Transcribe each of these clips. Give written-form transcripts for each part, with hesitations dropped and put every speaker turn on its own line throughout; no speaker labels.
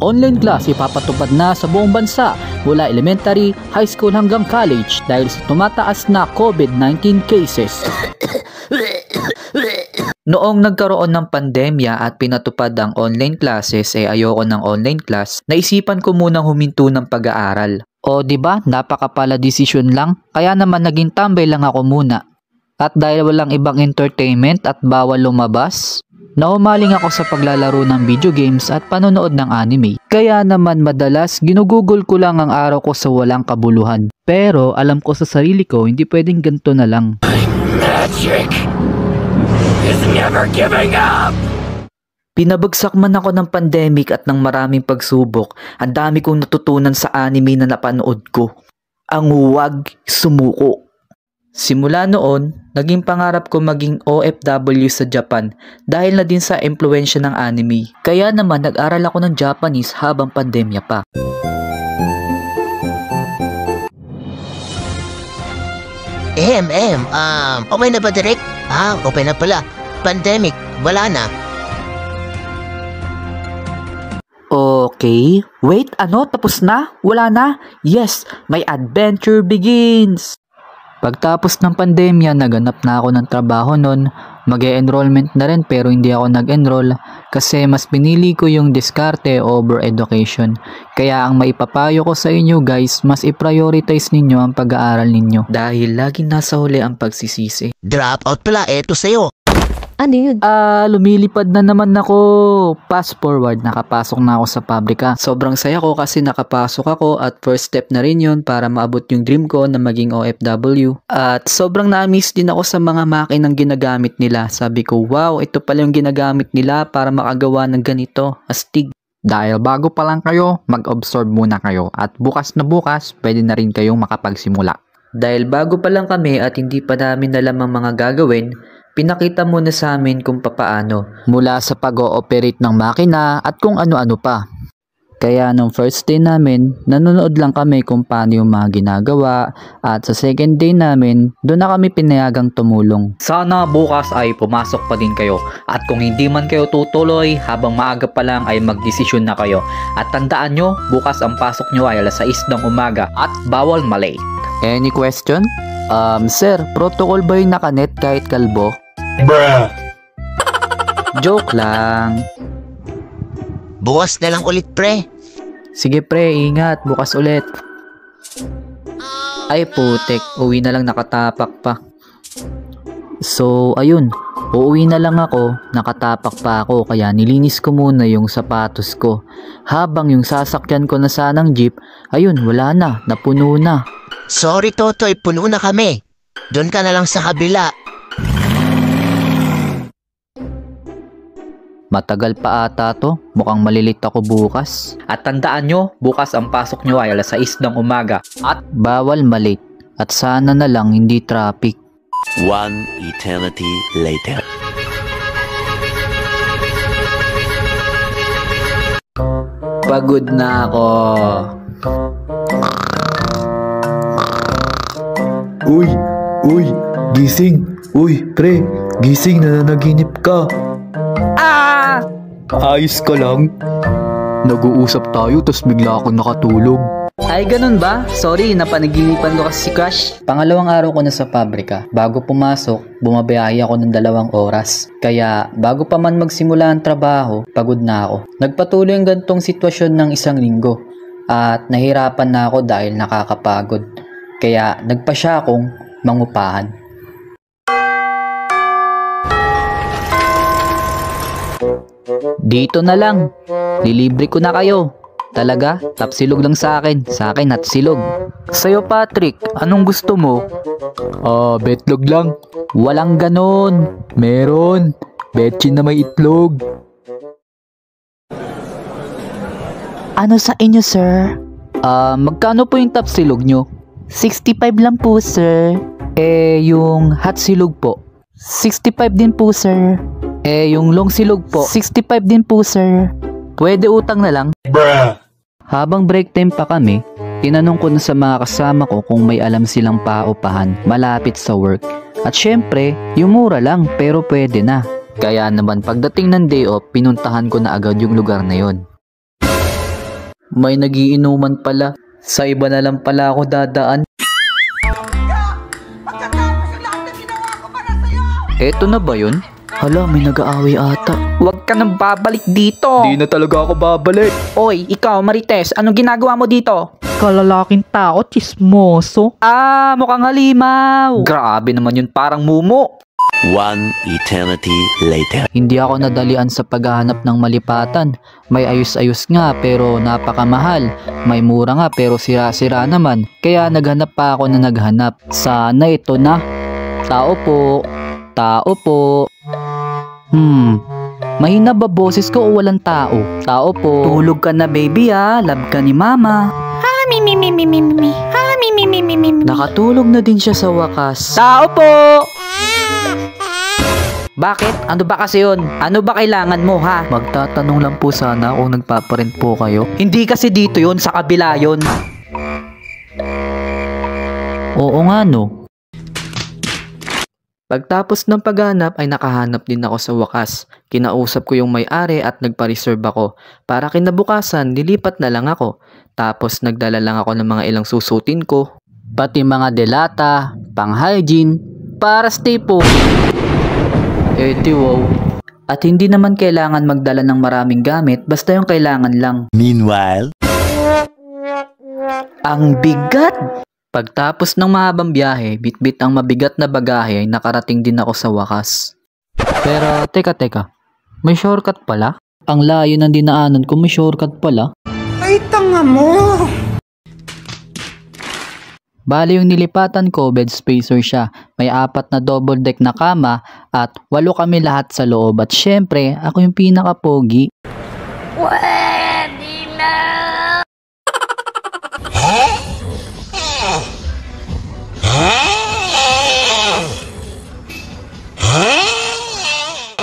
Online class ipapatupad na sa buong bansa mula elementary, high school hanggang college dahil sa tumataas na COVID-19 cases. Noong nagkaroon ng pandemya at pinatupad ang online classes ayoko ng online class, naisipan ko munang huminto ng pag-aaral. O diba, napakapala desisyon lang, kaya naman naging tambay lang ako muna. At dahil walang ibang entertainment at bawal lumabas, naumaling ako sa paglalaro ng video games at panonood ng anime. Kaya naman madalas ginugugol ko lang ang araw ko sa walang kabuluhan. Pero alam ko sa sarili ko hindi pwedeng ganito na lang.
Magic is never giving up!
Pinabagsak man ako ng pandemic at ng maraming pagsubok, ang dami kong natutunan sa anime na napanood ko. Ang huwag sumuko. Simula noon, naging pangarap ko maging OFW sa Japan dahil na din sa impluwensya ng anime. Kaya naman nag-aral ako ng Japanese habang pandemya pa.
Okay na ba direct? Okay na pala. Pandemic, wala na.
Okay, wait, tapos na? Wala na? Yes, my adventure begins! Pagtapos ng pandemya, naganap na ako ng trabaho nun. Mag-e-enrollment na rin pero hindi ako nag-enroll kasi mas pinili ko yung diskarte over education. Kaya ang maipapayo ko sa inyo guys, mas i-prioritize ninyo ang pag-aaral ninyo dahil laging nasa huli ang pagsisisi.
Drop out pala, eto sa'yo.
Ano yun?
Lumilipad na naman ako. Fast forward, nakapasok na ako sa pabrika. Sobrang saya ko kasi nakapasok ako at first step na rin yun para maabot yung dream ko na maging OFW. At sobrang na-miss din ako sa mga makinang ginagamit nila. Sabi ko, wow, ito pala yung ginagamit nila para makagawa ng ganito, astig. Dahil bago pa lang kayo, mag-absorb muna kayo. At bukas na bukas, pwede na rin kayong makapagsimula. Dahil bago pa lang kami at hindi pa namin alam ang mga gagawin, pinakita muna sa amin kung papaano. Mula sa pag-ooperate ng makina at kung ano-ano pa. Kaya nung first day namin, nanonood lang kami kung paano yung mga ginagawa. At sa second day namin, doon na kami pinayagang tumulong. Sana bukas ay pumasok pa din kayo. At kung hindi man kayo tutuloy, habang maaga pa lang ay magdesisyon na kayo. At tandaan nyo, bukas ang pasok nyo ay alas 6 ng umaga at bawal malate. Any question? Sir, protocol ba yung nakanet kahit kalbo?
Bruh!
Joke lang.
Bukas na lang ulit, pre.
Sige pre, ingat. Bukas ulit. Ay putek, uwi na lang nakatapak pa. So, ayun. Uuwi na lang ako, nakatapak pa ako kaya nilinis ko muna yung sapatos ko. Habang yung sasakyan ko na sanang jeep, ayun, wala na, napuno na.
Sorry, Totoy, puno na kami. Doon ka na lang sa kabila.
Matagal pa ata to, mukhang malilit ako bukas. At tandaan nyo, bukas ang pasok nyo ay alas 6 ng umaga. At bawal malate. At sana na lang hindi traffic.
One eternity later.
Pagod na ako.
Uy, gising. Uy, pre, gising, nananaginip ka. Ayos ka lang.
Nag-uusap tayo tapos bigla ako nakatulog. Ay ganun ba? Sorry, napanaginipan ko kasi si Crush. Pangalawang araw ko na sa pabrika. Bago pumasok, bumabiyahe ako ng 2 oras. Kaya bago pa man magsimula ang trabaho, pagod na ako. Nagpatuloy ang gantong sitwasyon ng 1 linggo. At nahirapan na ako dahil nakakapagod. Kaya nagpa siya akong mangupahan. Dito na lang. Lilibre ko na kayo. Talaga? Tapsilog lang sa akin. Sa akin at silog. Sa'yo Patrick, anong gusto mo?
Betlog lang.
Walang ganon.
Meron. Betchin na may itlog.
Ano sa inyo, sir?
Magkano po yung tapsilog nyo?
65 lang po, sir.
Yung hot silog po?
65 din po, sir.
Yung long silog po?
65 din po, sir.
Pwede utang na lang?
Bruh!
Habang break time pa kami, tinanong ko na sa mga kasama ko kung may alam silang paupahan malapit sa work. At syempre, yung mura lang pero pwede na. Kaya naman pagdating ng day off, pinuntahan ko na agad yung lugar na yon. May nagiinuman pala. Sa iba na lang pala ako dadaan. Eto na ba yun? Hala, may nag-aaway ata.
Huwag ka nang babalik dito.
Di na talaga ako babalik.
Oy, ikaw Marites, anong ginagawa mo dito?
Kalalaking tao, chismoso.
Ah, mukhang halimaw. Grabe naman yun, parang mumo.
One eternity later.
Hindi ako nadalian sa paghahanap ng malipatan. May ayos-ayos nga pero napakamahal. May mura nga pero sira-sira naman. Kaya naghanap pa ako na naghanap. Sana ito na. Tao po. Tao po. Mahina ba boses ko o walang tao? Tao po.
Tulog ka na baby ah, love ka ni mama.
Nakatulog na din siya sa wakas.
Tao po! Bakit? Ano ba kasi yun? Ano ba kailangan mo ha?
Magtatanong lang po sana kung nagpaparent po kayo.
Hindi kasi dito yun, sa kabila yun.
Oo nga no. Pagtapos ng paghanap ay nakahanap din ako sa wakas. Kinausap ko yung may-ari at nagpa-reserve ako. Para kinabukasan, nilipat na lang ako. Tapos nagdala lang ako ng mga ilang susutin ko. Pati mga delata, pang-hygiene, para stay po. Wow. At hindi naman kailangan magdala ng maraming gamit, basta yung kailangan lang.
Meanwhile,
Ang bigat!
Pagtapos ng mahabang biyahe, bitbit ang mabigat na bagahe ay nakarating din ako sa wakas. Pero teka, may shortcut pala? Ang layo ng dinaanan ko, may shortcut pala.
Ay, tanga mo!
Bali yung nilipatan ko, bed spacer siya. May 4 na double deck na kama at 8 kami lahat sa loob. At syempre, ako yung pinaka-pogi.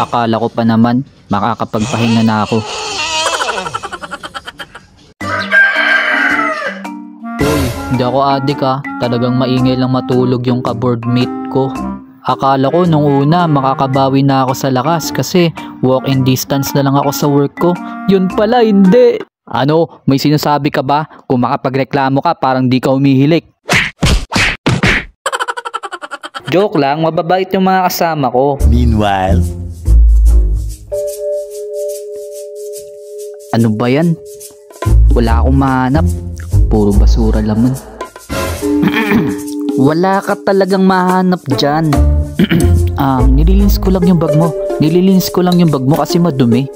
Akala ko pa naman, makakapagpahinga na ako. Uy, hindi ako adik ah. Talagang maingay lang matulog yung ka-board mate ko. Akala ko nung una makakabawi na ako sa lakas kasi walk-in distance na lang ako sa work ko. Yun pala hindi. Ano, may sinasabi ka ba? Kung makapagreklamo ka parang di ka umihilik.
Joke lang, mababait yung mga kasama ko.
meanwhile,
Ano ba yan? Wala akong mahanap. Puro basura laman.
Wala ka talagang mahanap dyan.
Nililinis ko lang yung bag mo. Nililinis ko lang yung bag mo kasi madumi.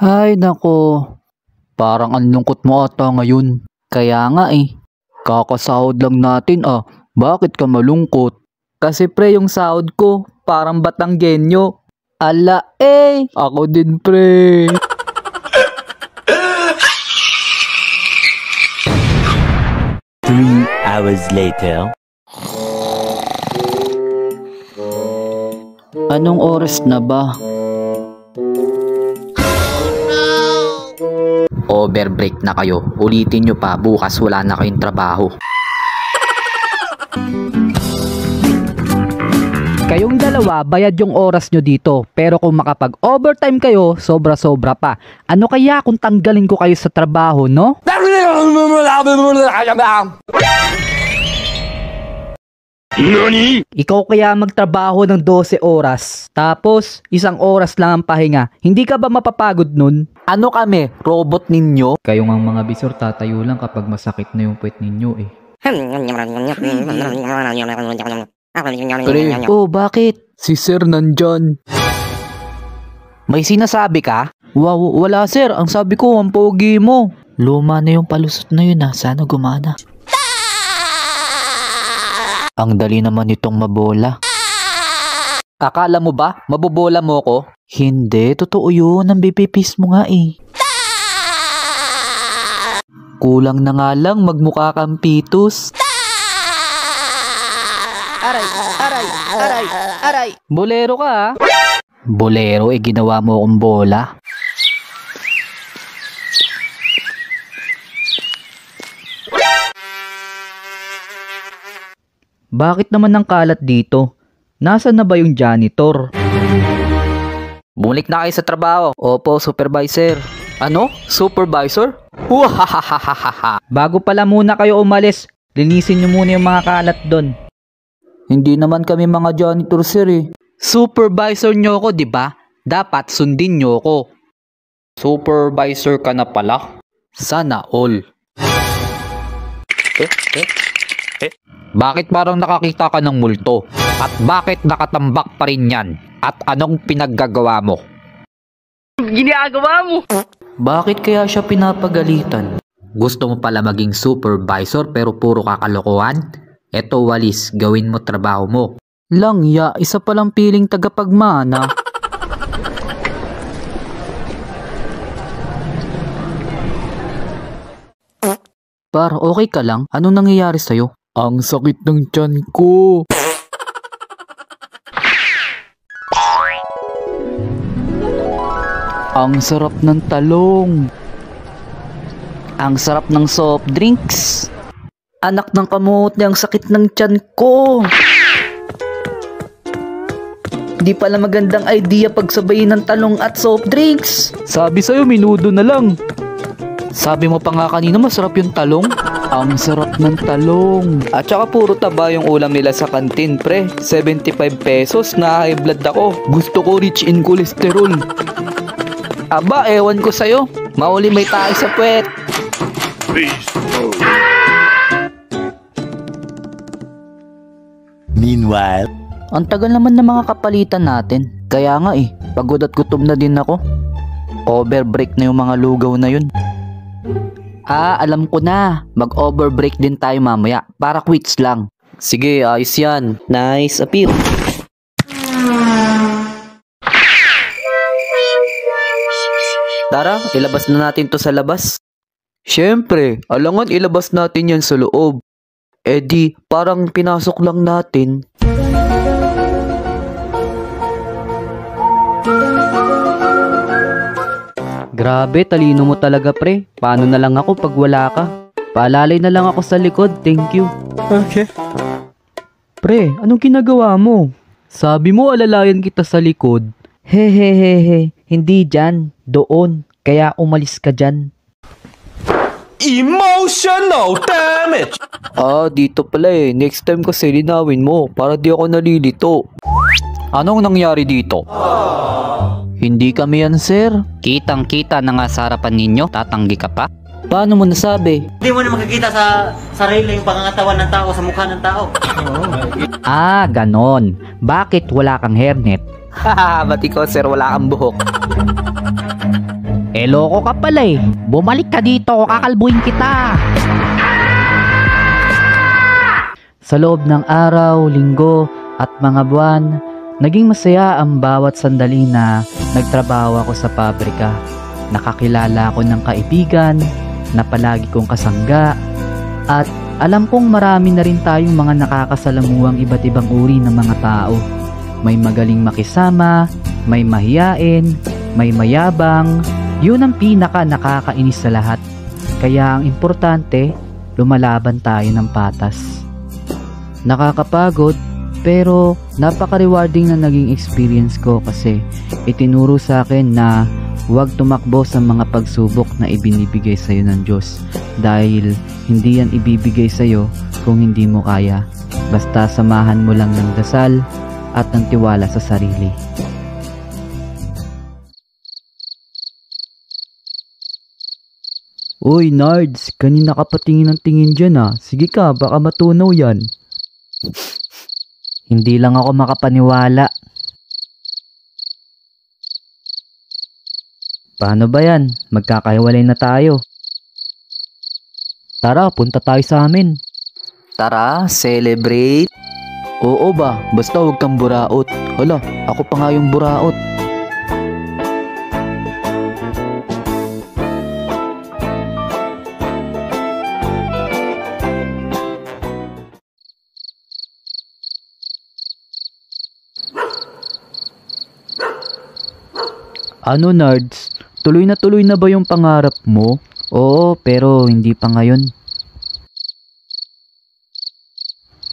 Ay nako, parang ang lungkot mo ata ngayon. Kaya nga eh, kakasahod lang natin ah, bakit ka malungkot? Kasi pre yung sahod ko, parang Batanggenyo. Ala eh, ako din pre.
Three hours later.
Anong oras na ba? Overbreak na kayo. Ulitin nyo pa. Bukas wala na kayong trabaho.
Kayong dalawa, bayad yung oras nyo dito. Pero kung makapag-overtime kayo, sobra-sobra pa. Ano kaya kung tanggalin ko kayo sa trabaho, no?
NANI?!
Ikaw kaya magtrabaho ng 12 oras, tapos 1 oras lang ang pahinga. Hindi ka ba mapapagod nun?
Ano kami? Robot ninyo?
Kayong ang mga bisor tatayo lang kapag masakit na yung puwet ninyo eh.
Oh, bakit?
Si Sir nandyan.
May sinasabi ka?
Wow, wala sir. Ang sabi ko, ang pogi mo. Luma na yung palusot na yun ah. Sana gumana. Ang dali naman itong mabola.
Akala mo ba, mabobola mo ko?
Hindi, totoo yun. Ang bipipis mo nga eh. Kulang na nga lang magmukha kang pitus.
Aray! Bolero ka ah. Bolero, ginawa mo akong bola. Bakit naman ang kalat dito? Nasaan na ba yung janitor?
Bumalik na kayo sa trabaho. Opo, supervisor. Ano? Supervisor? Wahahahaha.
Bago pala muna kayo umalis, linisin nyo muna yung mga kalat doon.
Hindi naman kami mga janitor, sir eh. Supervisor nyo ako, di ba? Dapat sundin nyo ako. Supervisor ka na pala? Sana all. Bakit parang nakakita ka ng multo? At bakit nakatambak pa rin yan? At anong pinaggagawa mo? Ginagawa mo? Bakit kaya siya pinapagalitan? Gusto mo pala maging supervisor pero puro kakalokohan? Eto walis, gawin mo trabaho mo. Langya, isa palang piling tagapagmana. Par, okay ka lang? Anong nangyayari sa'yo? Ang sakit ng tiyan ko. Ang sarap ng talong. Ang sarap ng soft drinks. Anak ng kamote, ang sakit ng tiyan ko. Di pala magandang idea pagsabayin ng talong at soft drinks. Sabi sa'yo, minudo na lang. Sabi mo pa nga kanina masarap yung talong. Ang sarap ng talong. At saka puro taba yung ulam nila sa kantin, pre. 75 pesos, na high blood ako. Gusto ko rich in cholesterol. Aba, ewan ko sa'yo. Mauli may tayo sa puwet.
Meanwhile,
Ang tagal naman ng mga kapalitan natin. Kaya nga pagod at gutom na din ako. Overbreak na yung mga lugaw na yun. Alam ko na. Mag-overbreak din tayo mamaya. Para quits lang. Sige, ayos yan. Nice appeal. Tara, ilabas na natin to sa labas. Siyempre, alangan ilabas natin yan sa loob. Di, parang pinasok lang natin.
Grabe, talino mo talaga pre. Paano na lang ako pag wala ka? Paalalay na lang ako sa likod, thank you.
Okay.
Pre, anong ginagawa mo? Sabi mo alalayan kita sa likod. Hehehehe, hindi dyan, doon. Kaya umalis ka dyan.
Emotional damage!
Dito pala Next time kasi linawin mo para di ako nalilito. Anong nangyari dito? Hindi kami yan, sir. Kitang-kita na nga sa harapan ninyo. Tatanggi ka pa? Paano mo nasabi?
Hindi mo na makikita sa sarili yung pangangatawan ng tao, sa mukha ng tao.
Ganon. Bakit wala kang hairnet?
Haha, ba't ikaw, sir, wala kang buhok?
Loko ka pala Bumalik ka dito, kakalbuhin kita. Sa loob ng araw, linggo, at mga buwan, naging masaya ang bawat sandali na nagtrabaho ako sa pabrika. Nakakilala ako ng kaibigan na palagi kong kasangga at alam kong marami na rin tayong mga nakakasalamuhang iba't ibang uri ng mga tao. May magaling makisama, may mahiyain, may mayabang. Yun ang pinaka nakakainis sa lahat. Kaya ang importante, lumalaban tayo ng patas. Nakakapagod, pero napaka-rewarding na naging experience ko kasi itinuro sa akin na huwag tumakbo sa mga pagsubok na ibinibigay sa iyo ng Diyos dahil hindi yan ibibigay sa iyo kung hindi mo kaya. Basta samahan mo lang ng dasal at ng tiwala sa sarili. Uy, Nards, kanina ka patingin ng tingin dyan Sige ka, baka matunaw yan. Hindi lang ako makapaniwala. Paano ba yan? Magkakahiwalay na tayo. Tara, punta tayo sa amin.
Tara, celebrate. Oo ba? Basta huwag kang buraot. Hala, ako pa nga yung buraot.
Ano, Nards? Tuloy na ba yung pangarap mo? Oo, pero hindi pa ngayon.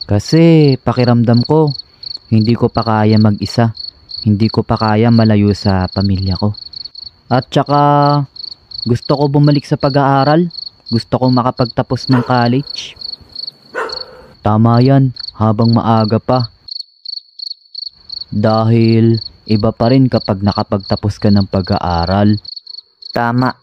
Kasi pakiramdam ko, hindi ko pa kaya mag-isa. Hindi ko pa kaya malayo sa pamilya ko. At saka, gusto ko bumalik sa pag-aaral. Gusto ko makapagtapos ng college. Tama yan, habang maaga pa. Dahil iba pa rin kapag nakapagtapos ka ng pag-aaral.
Tama.